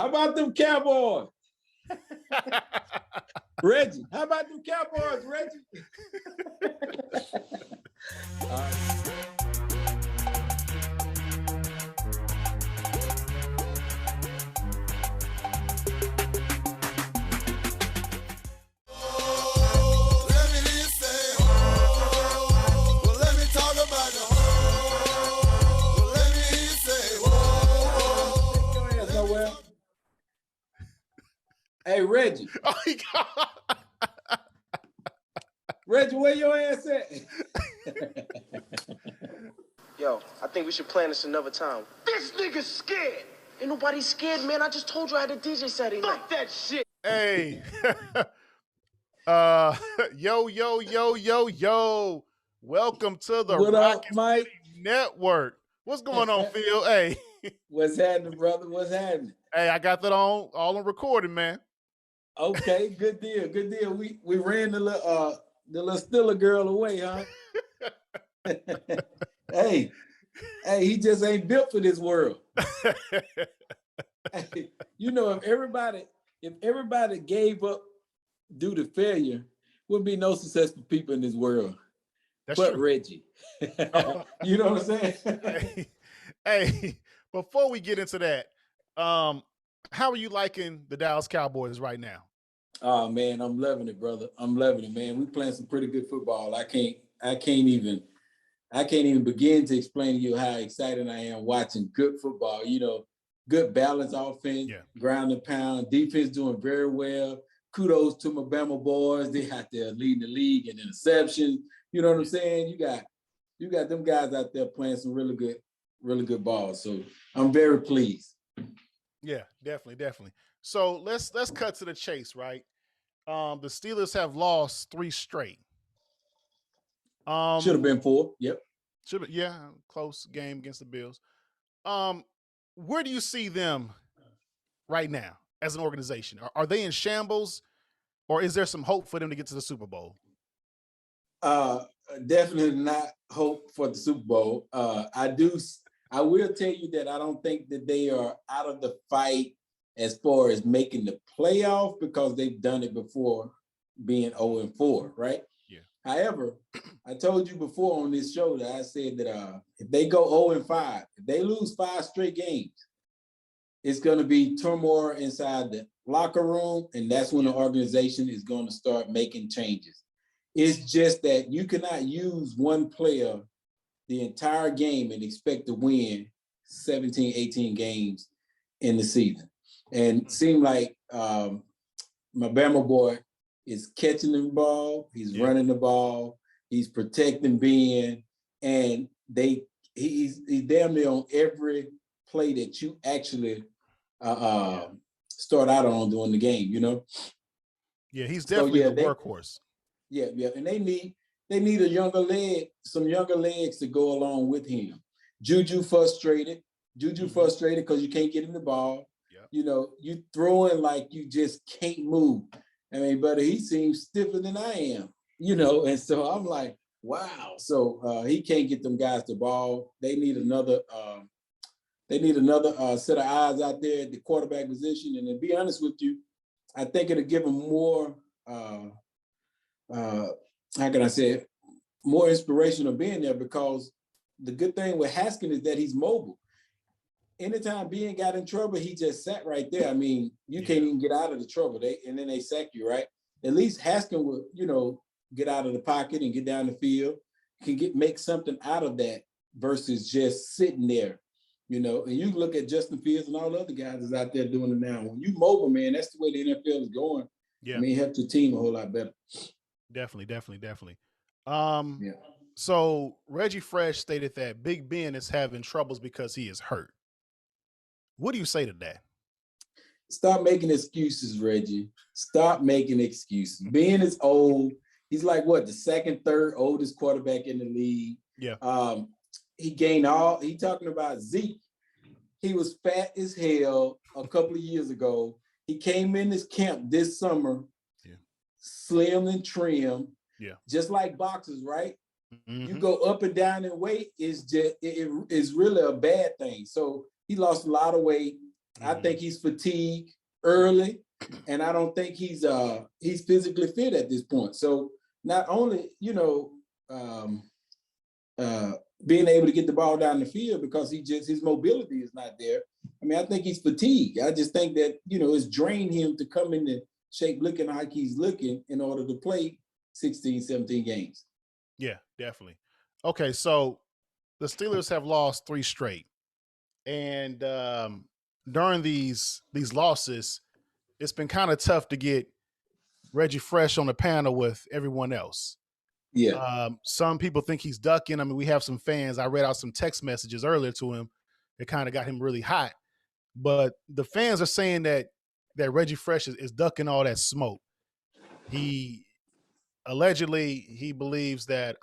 How about them Cowboys? Reggie, how about them Cowboys, Reggie? All right. Hey, Reggie. Oh, he got... Reggie, where your ass at? Yo, I think we should plan this another time. This nigga's scared. Ain't nobody scared, man. I just told you I had a DJ Saturday night. Fuck that shit. Hey. Yo. Welcome to the Rocket Mike? Network. What's going on, Phil? Hey. What's happening, brother? What's happening? Hey, I got that all on recording, man. Okay, good deal. We ran the little Stiller girl away, huh? Hey, he just ain't built for this world. Hey, you know, if everybody gave up due to failure, wouldn't be no successful people in this world. That's but true. Reggie. You know what I'm saying? Hey, before we get into that, how are you liking the Dallas Cowboys right now? Oh man, I'm loving it, brother. I'm loving it, man. We playing some pretty good football. I can't even begin to explain to you how excited I am watching good football. You know, good balanced offense, ground and pound, defense doing very well. Kudos to my Bama boys. They out there leading the league in interceptions. You know what I'm saying? You got them guys out there playing some really good ball. So I'm very pleased. Yeah, definitely. So let's cut to the chase, right? The Steelers have lost 3 straight. Should have been 4. Yep. Close game against the Bills. Where do you see them right now as an organization? Are they in shambles, or is there some hope for them to get to the Super Bowl? Definitely not hope for the Super Bowl. I will tell you that I don't think that they are out of the fight as far as making the playoff, because they've done it before, being 0-4, right? Yeah. However, I told you before on this show that I said that if they go 0-5, if they lose 5 straight games, it's going to be turmoil inside the locker room, and that's when the organization is going to start making changes. It's just that you cannot use one player the entire game and expect to win 17, 18 games in the season. And it seemed like my Bama boy is catching the ball, he's running the ball, he's protecting Ben, and he's damn near on every play that you actually start out on during the game, you know? Yeah, he's definitely the workhorse. Yeah, and they need some younger legs to go along with him. Juju frustrated because you can't get him the ball. Yep. You know, you throwing like you just can't move. I mean, but he seems stiffer than I am, you know, and so I'm like, wow. So he can't get them guys the ball. They need another set of eyes out there at the quarterback position. And to be honest with you, I think it'll give them more how can I say it, more inspiration of being there, because the good thing with Haskins is that he's mobile. Anytime Ben got in trouble, he just sat right there. I mean, you can't even get out of the trouble. And then they sack you, right? At least Haskins would, you know, get out of the pocket and get down the field, make something out of that versus just sitting there, you know. And you look at Justin Fields and all the other guys that's out there doing it now. When you mobile, man, that's the way the NFL is going. Yeah. I mean, it helps your team a whole lot better. Definitely. So Reggie Fresh stated that Big Ben is having troubles because he is hurt. What do you say to that? Stop making excuses, Reggie. Stop making excuses. Ben is old. He's like, what, the second, third oldest quarterback in the league. Yeah. He talking about Zeke. He was fat as hell a couple of years ago. He came in this camp this summer, slim and trim, just like boxers, right? Mm-hmm. You go up and down in weight is really a bad thing. So he lost a lot of weight. I think he's fatigued early, and I don't think he's physically fit at this point. So not only, being able to get the ball down the field because his mobility is not there. I mean, I think he's fatigued. I just think that, it's drained him to come into shape looking like he's looking in order to play 16, 17 games. Yeah, definitely. Okay, so the Steelers have lost 3 straight. And during these losses, it's been kind of tough to get Reggie Fresh on the panel with everyone else. Yeah. Some people think he's ducking. I mean, we have some fans. I read out some text messages earlier to him. It kind of got him really hot. But the fans are saying that Reggie Fresh is ducking all that smoke. He allegedly believes that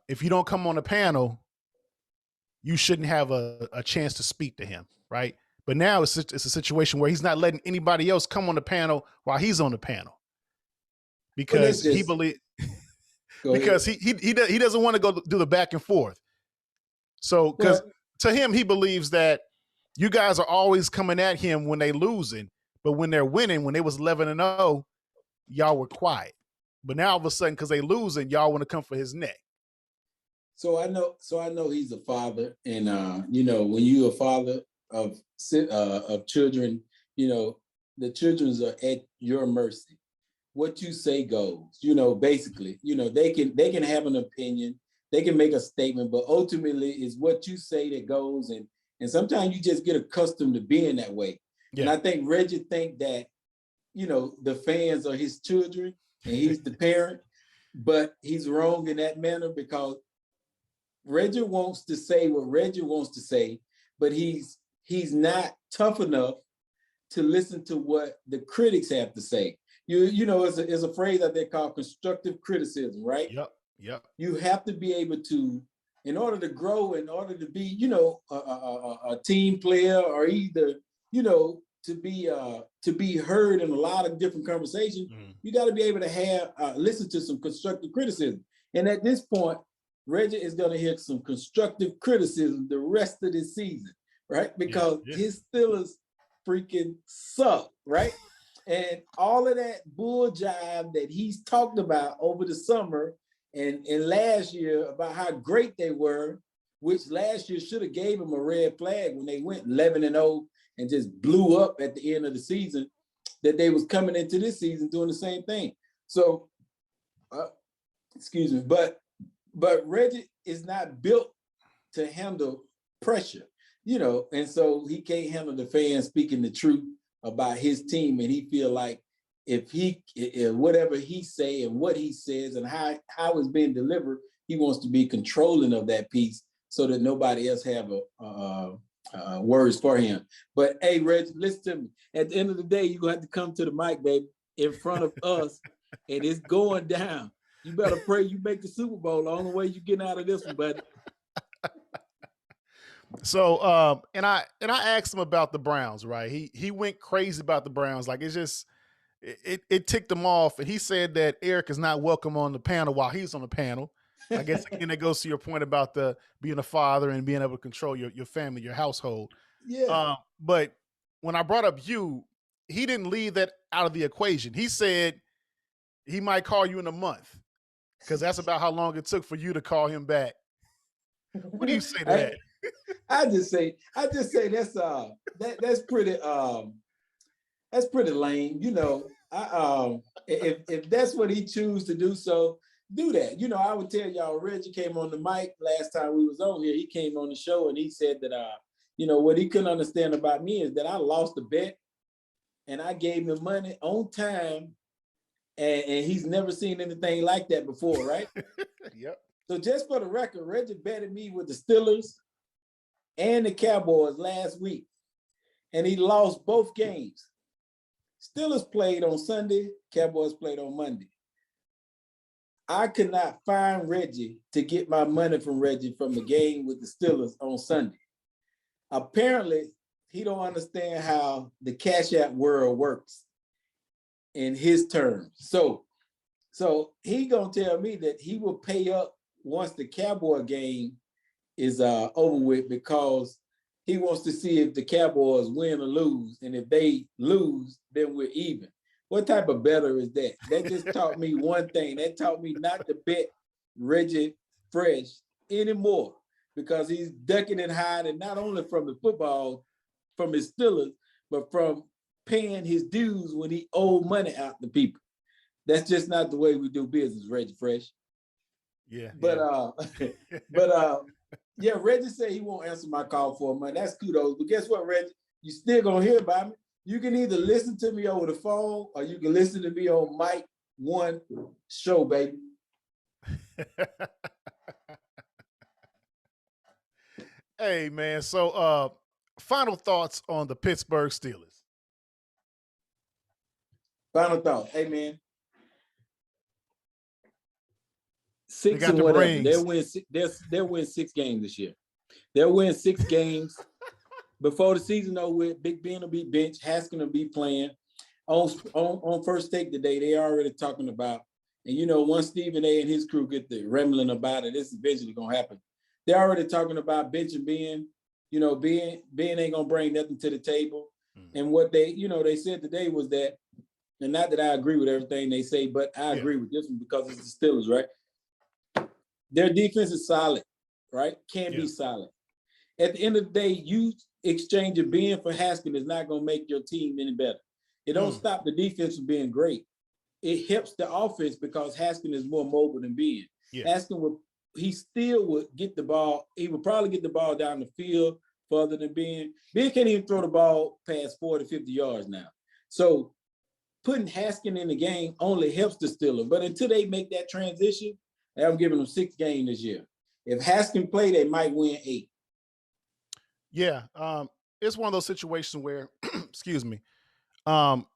if you don't come on the panel, you shouldn't have a chance to speak to him, right? But now it's a situation where he's not letting anybody else come on the panel while he's on the panel because he believes because he doesn't want to go do the back and forth. So because to him, he believes that you guys are always coming at him when they losing, but when they're winning, when they was 11-0, y'all were quiet. But now all of a sudden, because they losing, y'all want to come for his neck. So I know he's a father, and when you're a father of children, the children are at your mercy. What you say goes. Basically, they can have an opinion, they can make a statement, but ultimately it's what you say that goes, and sometimes you just get accustomed to being that way. Yeah. And I think Reggie think that the fans are his children and he's the parent, but he's wrong in that manner because Reggie wants to say what Reggie wants to say, but he's not tough enough to listen to what the critics have to say. It's a phrase that they call constructive criticism, right? Yep. You have to be able to, in order to grow, in order to be, a team player, or either, to be heard in a lot of different conversations, you got to be able to have listen to some constructive criticism. And at this point, Reggie is going to hear some constructive criticism the rest of this season, right? Because his Steelers freaking suck, right? And all of that bull jive that he's talked about over the summer and last year about how great they were, which last year should have gave him a red flag when they went 11-0 and just blew up at the end of the season, that they was coming into this season doing the same thing. So, excuse me, but Reggie is not built to handle pressure, and so he can't handle the fans speaking the truth about his team, and he feel like if whatever he say and what he says and how it's being delivered, he wants to be controlling of that piece so that nobody else have words for him. But hey, Reggie, listen to me. At the end of the day, you're gonna have to come to the mic, baby, in front of us, and it's going down. You better pray you make the Super Bowl. The only way you get out of this one, buddy. So, and I asked him about the Browns, right? He went crazy about the Browns. Like it ticked him off. And he said that Eric is not welcome on the panel while he's on the panel. I guess again, that goes to your point about the being a father and being able to control your family, your household. Yeah. But when I brought up you, he didn't leave that out of the equation. He said he might call you in a month because that's about how long it took for you to call him back. What do you say to that? I just say that's pretty lame. If that's what he chooses to do, so do that. I would tell y'all, Reggie came on the mic last time we was on here. He came on the show and he said that what he couldn't understand about me is that I lost a bet and I gave him money on time, and he's never seen anything like that before, right? Yep. So just for the record, Reggie betted me with the Steelers and the Cowboys last week, and he lost both games. Steelers played on Sunday, Cowboys played on Monday. I could not find Reggie to get my money from Reggie from the game with the Steelers on Sunday. Apparently, he don't understand how the Cash App world works in his terms. So he gonna tell me that he will pay up once the Cowboy game is over with because he wants to see if the Cowboys win or lose. And if they lose, then we're even. What type of better is that? That just taught me one thing. That taught me not to bet Reggie Fresh anymore because he's ducking and hiding not only from the football, from his Steelers, but from paying his dues when he owed money out to people. That's just not the way we do business, Reggie Fresh. Yeah. Yeah, Reggie said he won't answer my call for a month. That's kudos. But guess what, Reggie? You still gonna hear about me. You can either listen to me over the phone or you can listen to me on Mike One show, baby. Hey, man. So final thoughts on the Pittsburgh Steelers. Final thought. Hey, man. They 6 got and the whatever. rings. They'll win 6 games this year. They'll win 6 games. Before the season over with, Big Ben will be benched. Haskins will be playing. On First Take today, they already talking about, and you know, once Stephen A and his crew get the rambling about it, it's eventually gonna happen. They're already talking about benching Ben. You know, Ben ain't gonna bring nothing to the table. And what they said today was that, and not that I agree with everything they say, but I agree with this one because it's the Steelers, right? Their defense is solid, right? Can be solid. At the end of the day, you exchanging Ben for Haskins is not going to make your team any better. It don't stop the defense from being great. It helps the offense because Haskins is more mobile than Ben. Haskins still would get the ball. He would probably get the ball down the field further than Ben. Ben can't even throw the ball past 40, 50 yards now. So putting Haskins in the game only helps the Steelers. But until they make that transition, I'm giving them 6 games this year. If Haskins play, they might win 8. Yeah, it's one of those situations where, excuse me,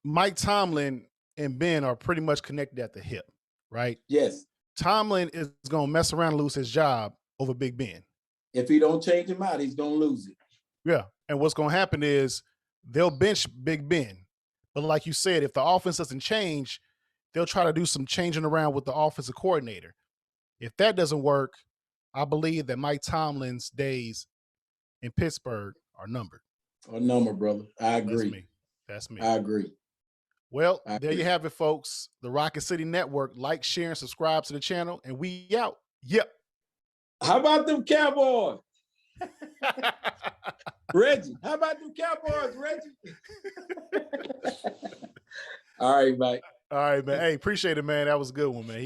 Mike Tomlin and Ben are pretty much connected at the hip, right? Yes. Tomlin is going to mess around and lose his job over Big Ben. If he don't change him out, he's going to lose it. Yeah, and what's going to happen is they'll bench Big Ben. But like you said, if the offense doesn't change, they'll try to do some changing around with the offensive coordinator. If that doesn't work, I believe that Mike Tomlin's days in Pittsburgh are numbered. Brother. I agree. That's me. I agree. Well, there you have it, folks. The Rocket City Network. Like, share, and subscribe to the channel, and we out. Yep. How about them Cowboys? Reggie, how about them Cowboys, Reggie? All right, Mike. All right, man. Hey, appreciate it, man. That was a good one, man.